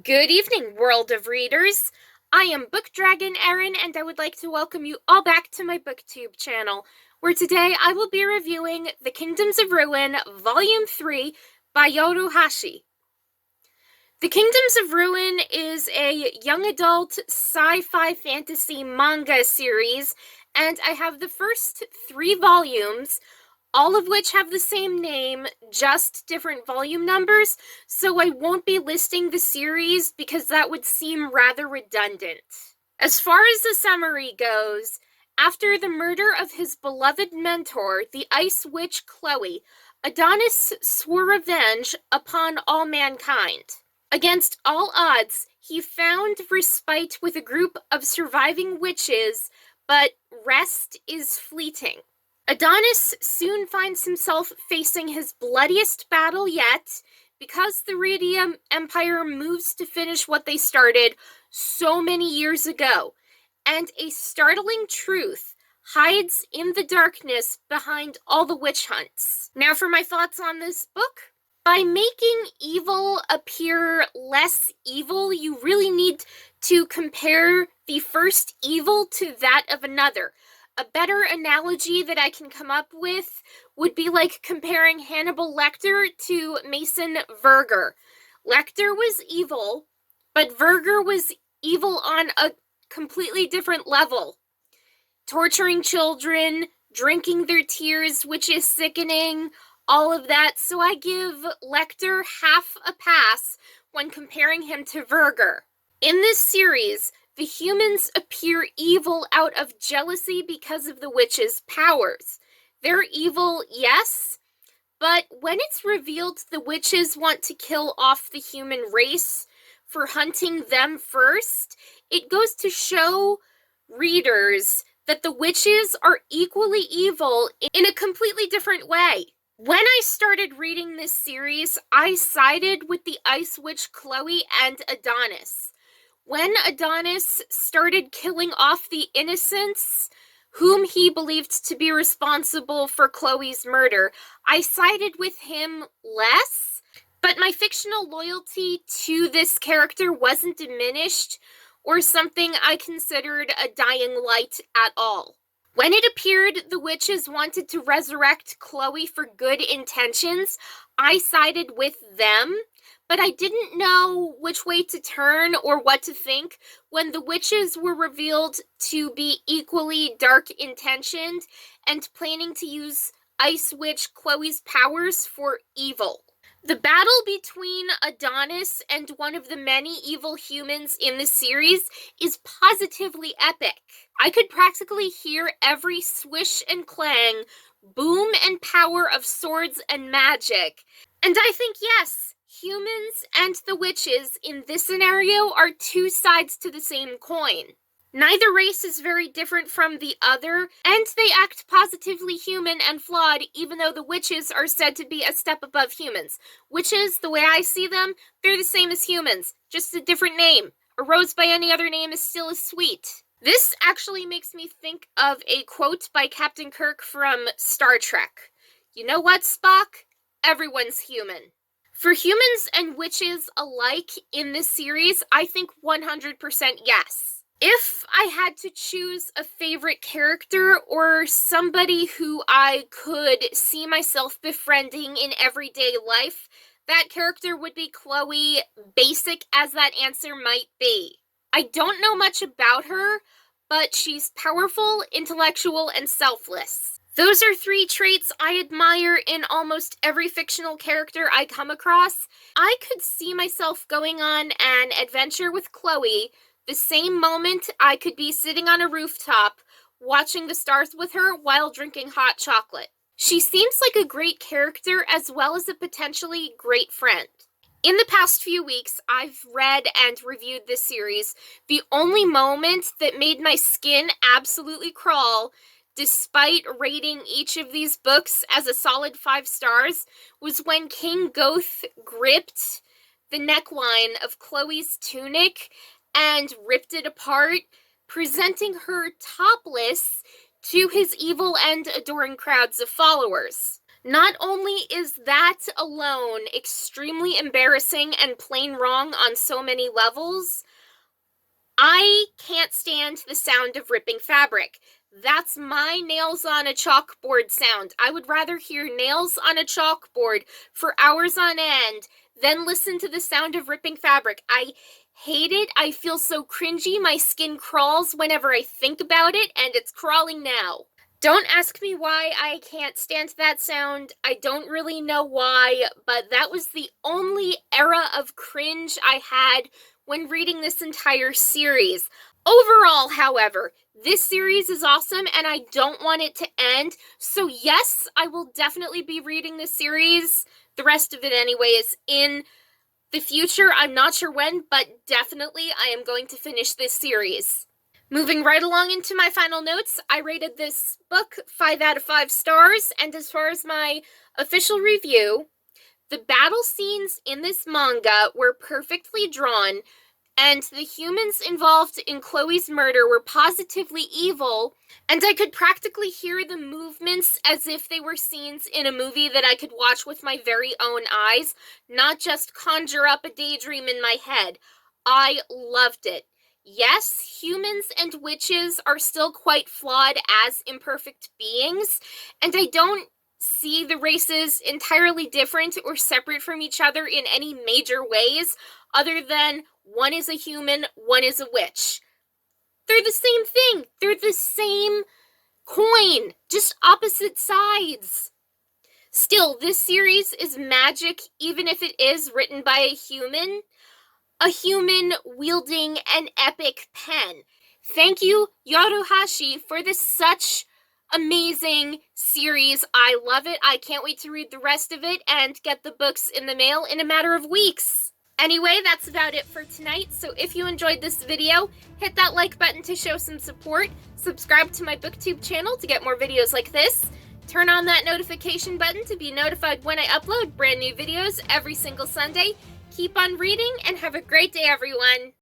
Good evening, world of readers. I am Book Dragon Erin, and I would like to welcome you all back to my booktube channel, where today I will be reviewing The Kingdoms of Ruin, Volume 3 by Yoruhashi. The Kingdoms of Ruin is a young adult sci-fi fantasy manga series, and I have the first 3 volumes, all of which have the same name, just different volume numbers, so I won't be listing the series because that would seem rather redundant. As far as the summary goes, after the murder of his beloved mentor, the Ice Witch Chloe, Adonis swore revenge upon all mankind. Against all odds, he found respite with a group of surviving witches, but rest is fleeting. Adonis soon finds himself facing his bloodiest battle yet, because the Radium Empire moves to finish what they started so many years ago, and a startling truth hides in the darkness behind all the witch hunts. Now for my thoughts on this book. By making evil appear less evil, you really need to compare the first evil to that of another. A better analogy that I can come up with would be like comparing Hannibal Lecter to Mason Verger. Lecter was evil, but Verger was evil on a completely different level. Torturing children, drinking their tears, which is sickening, all of that. So I give Lecter half a pass when comparing him to Verger. In this series, the humans appear evil out of jealousy because of the witches' powers. They're evil, yes, but when it's revealed the witches want to kill off the human race for hunting them first, it goes to show readers that the witches are equally evil in a completely different way. When I started reading this series, I sided with the Ice Witch Chloe and Adonis. When Adonis started killing off the innocents, whom he believed to be responsible for Chloe's murder, I sided with him less, but my fictional loyalty to this character wasn't diminished or something I considered a dying light at all. When it appeared the witches wanted to resurrect Chloe for good intentions, I sided with them. But I didn't know which way to turn or what to think when the witches were revealed to be equally dark-intentioned and planning to use Ice Witch Chloe's powers for evil. The battle between Adonis and one of the many evil humans in the series is positively epic. I could practically hear every swish and clang, boom and power of swords and magic. And I think, yes, humans and the witches in this scenario are two sides to the same coin. Neither race is very different from the other, and they act positively human and flawed, even though the witches are said to be a step above humans. Witches, the way I see them, they're the same as humans, just a different name. A rose by any other name is still as sweet. This actually makes me think of a quote by Captain Kirk from Star Trek. You know what, Spock? Everyone's human. For humans and witches alike in this series, I think 100% yes. If I had to choose a favorite character or somebody who I could see myself befriending in everyday life, that character would be Chloe, basic as that answer might be. I don't know much about her, but she's powerful, intellectual, and selfless. Those are 3 traits I admire in almost every fictional character I come across. I could see myself going on an adventure with Chloe the same moment I could be sitting on a rooftop watching the stars with her while drinking hot chocolate. She seems like a great character as well as a potentially great friend. In the past few weeks, I've read and reviewed this series. The only moment that made my skin absolutely crawl, despite rating each of these books as a solid 5 stars, was when King Goth gripped the neckline of Chloe's tunic and ripped it apart, presenting her topless to his evil and adoring crowds of followers. Not only is that alone extremely embarrassing and plain wrong on so many levels, I can't stand the sound of ripping fabric. That's my nails on a chalkboard sound. I would rather hear nails on a chalkboard for hours on end than listen to the sound of ripping fabric. I hate it. I feel so cringy. My skin crawls whenever I think about it, and it's crawling now. Don't ask me why I can't stand that sound. I don't really know why, but that was the only era of cringe I had when reading this entire series. Overall, however, this series is awesome and I don't want it to end. So yes, I will definitely be reading this series, the rest of it anyways, in the future. I'm not sure when, but definitely I am going to finish this series. Moving right along into my final notes, I rated this book 5 out of 5 stars, and as far as my official review, the battle scenes in this manga were perfectly drawn, and the humans involved in Chloe's murder were positively evil, and I could practically hear the movements as if they were scenes in a movie that I could watch with my very own eyes, not just conjure up a daydream in my head. I loved it. Yes, humans and witches are still quite flawed as imperfect beings, and I don't see the races entirely different or separate from each other in any major ways, other than one is a human, one is a witch. They're the same thing. They're the same coin, just opposite sides. Still, this series is magic, even if it is written by a human wielding an epic pen. Thank you, Yoruhashi, for this such amazing series. I love it. I can't wait to read the rest of it and get the books in the mail in a matter of weeks. Anyway, that's about it for tonight, so if you enjoyed this video, hit that like button to show some support, subscribe to my booktube channel to get more videos like this, turn on that notification button to be notified when I upload brand new videos every single Sunday. Keep on reading and have a great day, everyone!